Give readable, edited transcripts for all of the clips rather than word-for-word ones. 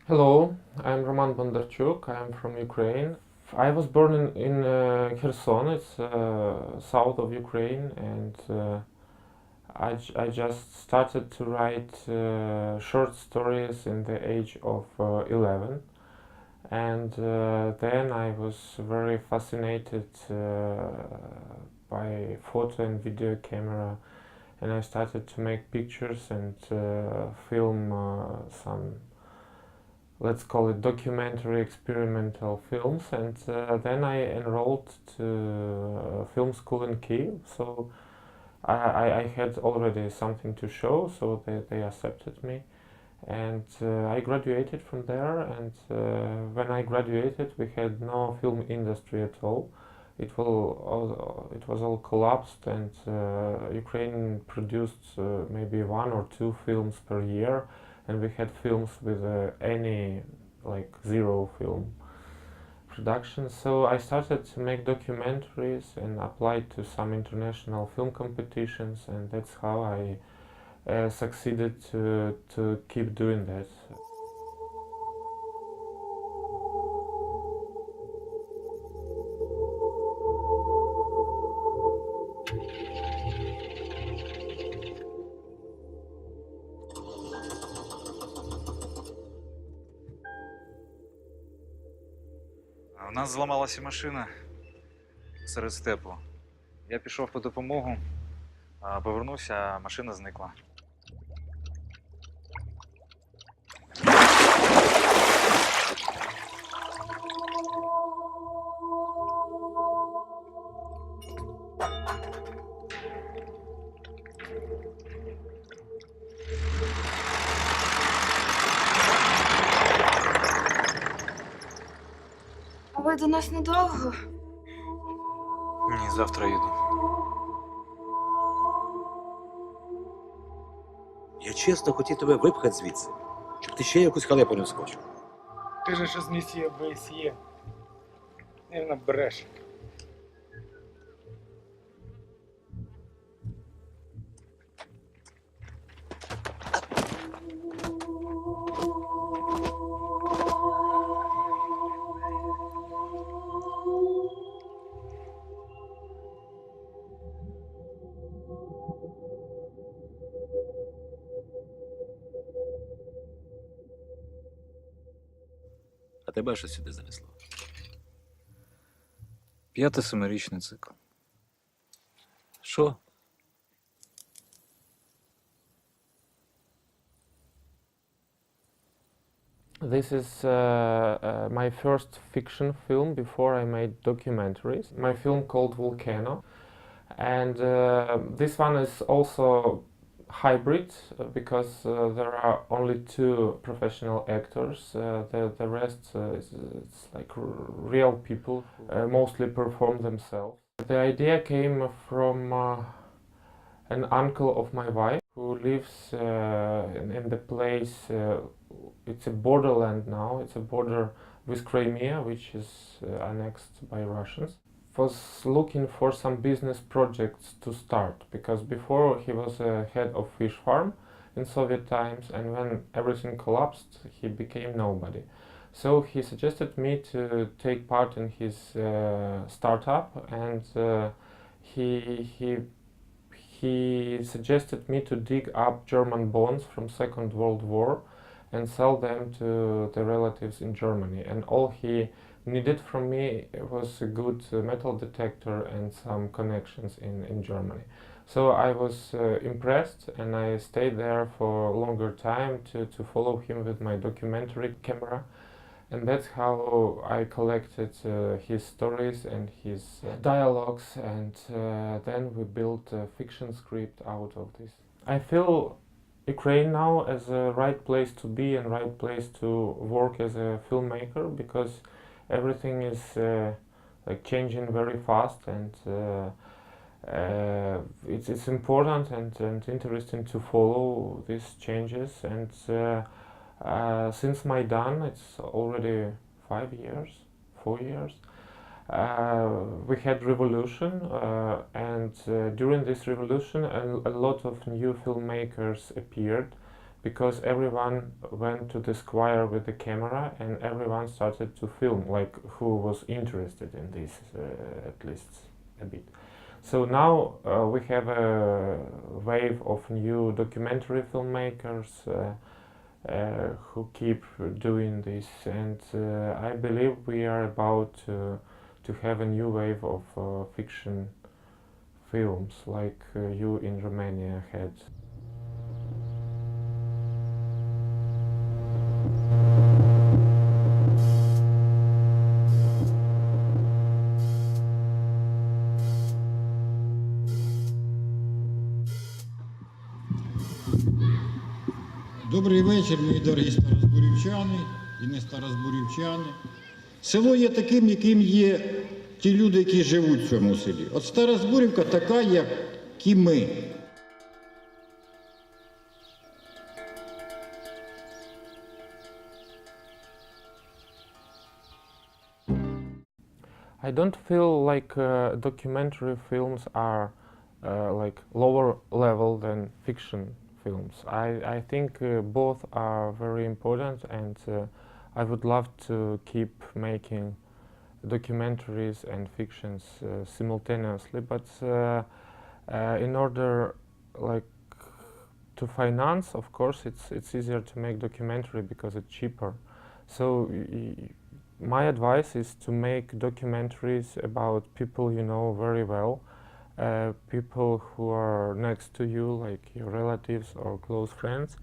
Hello, I'm Roman Bondarchuk. I'm from Ukraine. I was born in Kherson, it's south of Ukraine, and I just started to write short stories in the age of 11. And then I was very fascinated by photo and video camera, and I started to make pictures and film some, let's call it, documentary experimental films. And then I enrolled to film school in Kiev, so I had already something to show, so they accepted me. And I graduated from there, and when I graduated we had no film industry at all. It was all collapsed, and Ukraine produced maybe one or two films per year, and we had films with any, like, zero film production. So I started to make documentaries and applied to some international film competitions, and that's how I succeeded to keep doing that. У нас зламалася машина серед степу. Я пішов по допомогу, повернувся, а машина зникла. А ви до нас недовго? Ні, завтра їду. Я чесно хотів тебе випхати звідси, щоб ти ще якусь халепу не вскочив. Ти же щось місія БСЄ. Наверно, бреше. А тебе що сюди занесло? 5-7-річний цикл. Що? This is my first fiction film before I made documentaries. My film called Volcano, and this one is also hybrid because there are only two professional actors. The rest it's like real people, mostly perform themselves. The idea came from an uncle of my wife who lives in the place. It's a borderland now. It's a border with Crimea, which is annexed by Russians. Was looking for some business projects to start, because before he was a head of fish farm in Soviet times, and when everything collapsed he became nobody. So he suggested me to take part in his startup, and he suggested me to dig up German bonds from Second World War and sell them to the relatives in Germany. And all he needed from me was a good metal detector and some connections in Germany. So I was impressed, and I stayed there for a longer time to follow him with my documentary camera. And that's how I collected his stories and his dialogues, and then we built a fiction script out of this. I feel Ukraine now as a right place to be and right place to work as a filmmaker, because everything is like changing very fast, and it's important and interesting to follow these changes. And since Maidan, it's already 5 years, 4 years, we had revolution, and during this revolution a lot of new filmmakers appeared, because everyone went to the square with the camera and everyone started to film, like who was interested in this, at least a bit. So now we have a wave of new documentary filmmakers who keep doing this, and I believe we are about to have a new wave of fiction films like you in Romania had. Добрий вечір, мої дорогі старозбурівчани і не старозбурівчани. Село є таким, яким є ті люди, які живуть в цьому селі. От Старозбурівка така, як і ми. I don't feel like documentary films are like lower level than fiction films. I think both are very important, and I would love to keep making documentaries and fictions simultaneously, but in order like to finance, of course it's easier to make documentary because it's cheaper. So my advice is to make documentaries about people you know very well, people who are next to you, like your relatives or close friends,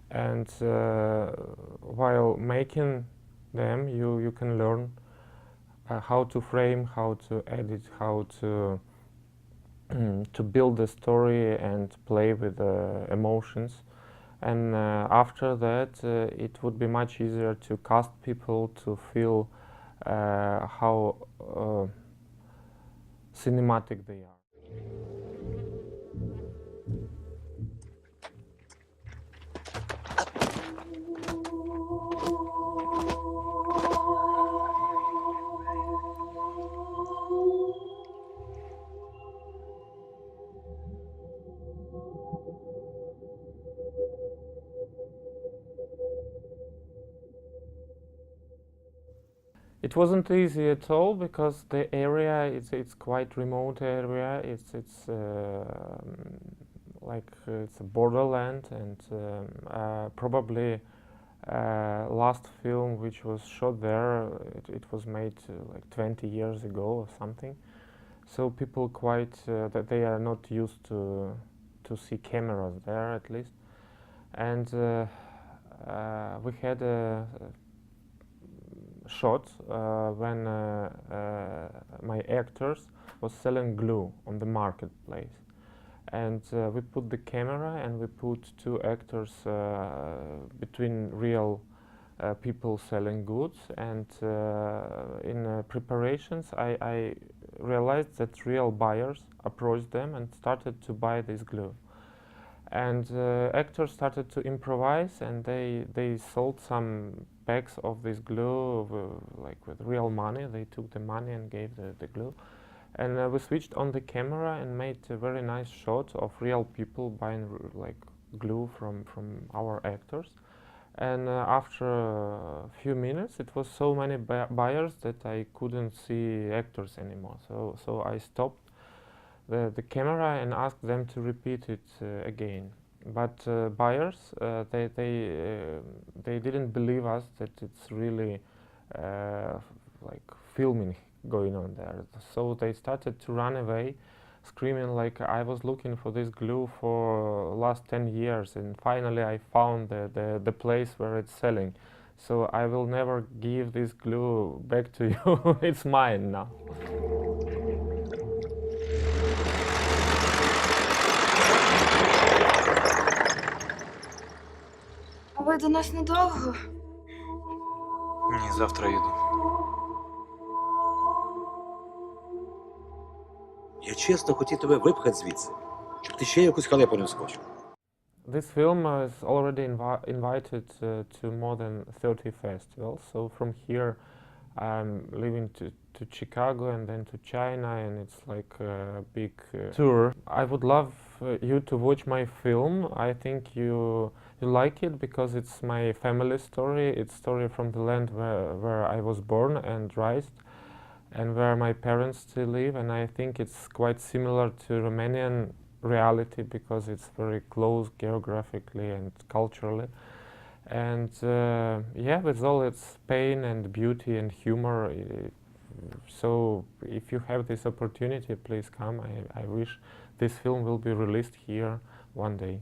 and while making them you can learn how to frame, how to edit, how to to build the story and play with the emotions. And after that it would be much easier to cast people to feel how cinematic they are. It wasn't easy at all because the area it's quite remote area. It's like it's a borderland, and probably last film which was shot there it was made like 20 years ago or something. So people quite that they are not used to see cameras there at least, and we had a shot when my actors was selling glue on the marketplace, and we put the camera and we put two actors between real people selling goods, and in preparations I realized that real buyers approached them and started to buy this glue, and actors started to improvise, and they sold some packs of this glue like with real money. They took the money and gave the glue, and we switched on the camera and made a very nice shot of real people buying like glue from our actors. And after a few minutes it was so many buyers that I couldn't see actors anymore, so I stopped the camera and asked them to repeat it again. But buyers, they didn't believe us that it's really like filming going on there. So they started to run away, screaming like I was looking for this glue for last 10 years, and finally I found the place where it's selling. So I will never give this glue back to you. It's mine now. Ви до нас недовго. Ні, завтра їду. Я чесно хотів тебе випхати звідси, щоб ти ще якусь халепу не вскочив. This film is already invited to more than 30 festivals. So from here I'm leaving to Chicago and then to China, and it's like a big tour. I would love you to watch my film. I think you like it because it's my family story. It's story from the land where I was born and raised, and where my parents still live. And I think it's quite similar to Romanian reality because it's very close geographically and culturally. And yeah, with all its pain and beauty and humor. So if you have this opportunity, please come. I wish this film will be released here one day.